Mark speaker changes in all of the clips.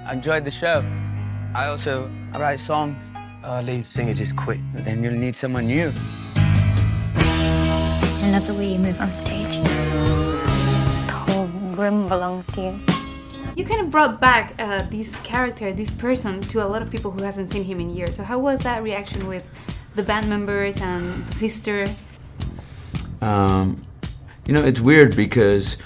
Speaker 1: I enjoyed the show. I also write songs.
Speaker 2: Our lead singer just quit.
Speaker 1: Then you'll need someone new.
Speaker 3: I love the way you move on stage. The whole room belongs to you.
Speaker 4: You kind of brought back this character, this person, to a lot of people who hasn't seen him in years. So how was that reaction with the band members and the sister?
Speaker 5: You know, it's weird because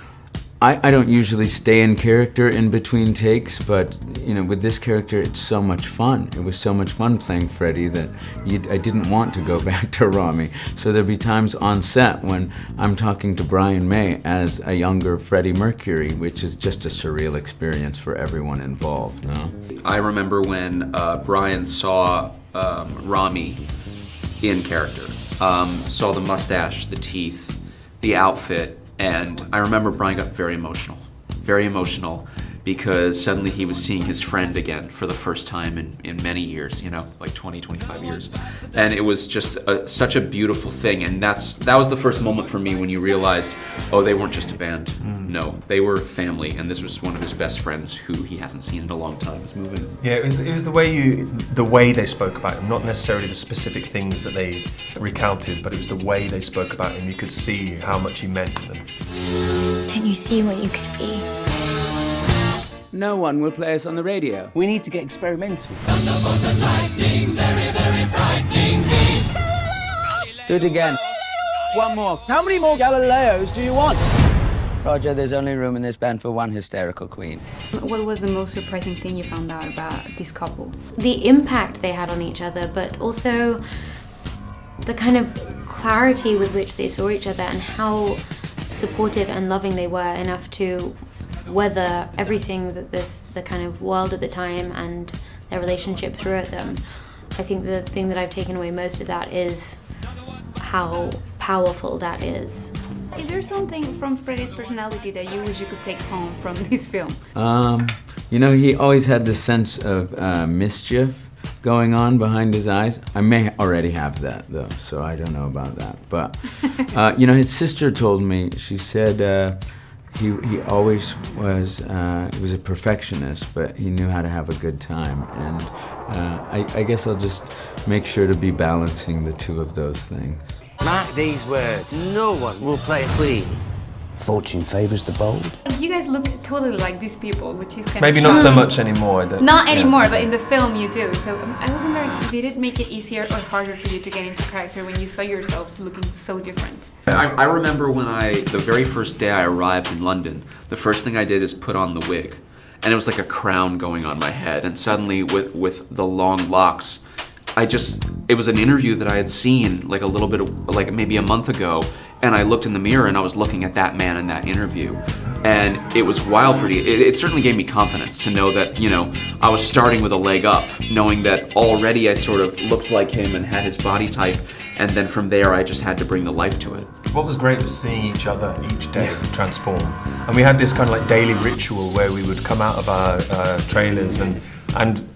Speaker 5: I don't usually stay in character in between takes, but you know, with this character, it's so much fun. It was so much fun playing Freddie that I didn't want to go back to Rami. So there'd be times on set when I'm talking to Brian May as a younger Freddie Mercury, which is just a surreal experience for everyone involved. No?
Speaker 6: I remember when Brian saw Rami in character, saw the mustache, the teeth, the outfit, and I remember Brian got very emotional because suddenly he was seeing his friend again for the first time in many years, you know, like 20, 25 years. And it was just such a beautiful thing, and that was the first moment for me when you realized, oh, they weren't just a band. No, they were family, and this was one of his best friends who he hasn't seen in a long time. It's moving.
Speaker 2: Yeah, it was the way they spoke about him, not necessarily the specific things that they recounted, but it was the way they spoke about him. You could see how much he meant to them.
Speaker 3: Don't you see what you could be?
Speaker 1: No one will play us on the radio.
Speaker 7: We need to get experimental.
Speaker 8: Thunderbolts and lightning, very, very frightening me.
Speaker 1: Do it again. One more.
Speaker 7: How many more Galileos do you want?
Speaker 1: Roger, there's only room in this band for one hysterical queen.
Speaker 4: What was the most surprising thing you found out about this couple?
Speaker 9: The impact they had on each other, but also the kind of clarity with which they saw each other and how supportive and loving they were enough to weather everything that the kind of world at the time and their relationship threw at them. I think the thing that I've taken away most of that is how powerful that is.
Speaker 4: Is there something from Freddie's personality that you wish you could take home from this film?
Speaker 5: You know, he always had this sense of mischief going on behind his eyes. I may already have that though, so I don't know about that. But you know, his sister told me, she said he always was he was a perfectionist, but he knew how to have a good time, and I guess I'll just make sure to be balancing the two of those things.
Speaker 7: Mark these words. No one will play queen. Fortune favours the bold.
Speaker 4: You guys look totally like these people, which is kind
Speaker 2: Maybe
Speaker 4: of
Speaker 2: not so much anymore.
Speaker 4: Not anymore, but in the film you do. So I was wondering, did it make it easier or harder for you to get into character when you saw yourselves looking so different?
Speaker 6: I remember when the very first day I arrived in London, the first thing I did is put on the wig. And it was like a crown going on my head. And suddenly with the long locks, it was an interview that I had seen like a little bit of, like maybe a month ago. And I looked in the mirror and I was looking at that man in that interview. And it was wild for me. It certainly gave me confidence to know that, you know, I was starting with a leg up, knowing that already I sort of looked like him and had his body type. And then from there, I just had to bring the life to it.
Speaker 2: What was great was seeing each other each day transform. And we had this kind of like daily ritual where we would come out of our trailers and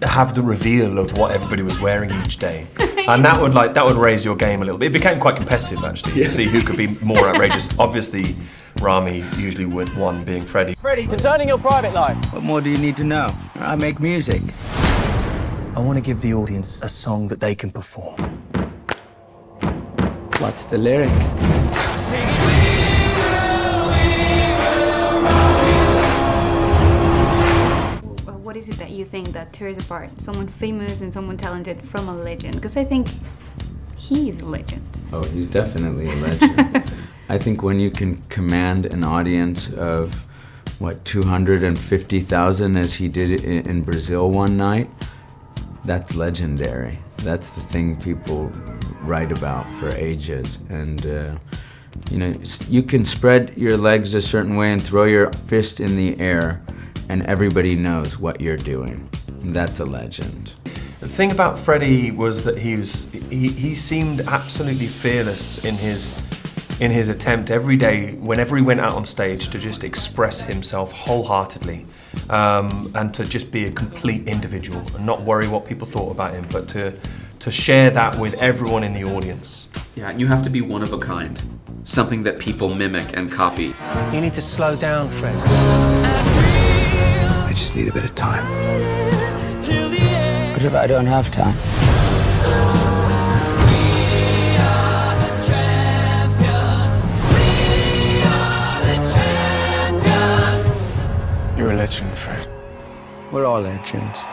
Speaker 2: have the reveal of what everybody was wearing each day. And that would raise your game a little bit. It became quite competitive actually, to see who could be more outrageous. Obviously, Rami usually would one being Freddie.
Speaker 7: Freddie, concerning your private life.
Speaker 1: What more do you need to know? I make music.
Speaker 7: I want to give the audience a song that they can perform.
Speaker 1: What's the lyric?
Speaker 4: What is it that you think that tears apart someone famous and someone talented from a legend? Because I think he is a legend.
Speaker 5: Oh, he's definitely a legend. I think when you can command an audience of, what, 250,000 as he did in Brazil one night, that's legendary. That's the thing people write about for ages. And you know, you can spread your legs a certain way and throw your fist in the air and everybody knows what you're doing. That's a legend.
Speaker 2: The thing about Freddie was that he seemed absolutely fearless in his attempt every day, whenever he went out on stage, to just express himself wholeheartedly, and to just be a complete individual and not worry what people thought about him, but to share that with everyone in the audience.
Speaker 6: Yeah, you have to be one of a kind. Something that people mimic and copy.
Speaker 7: You need to slow down, Fred. just need a bit of time.
Speaker 1: What if I don't have time?
Speaker 7: You're a legend, Fred.
Speaker 1: We're all legends.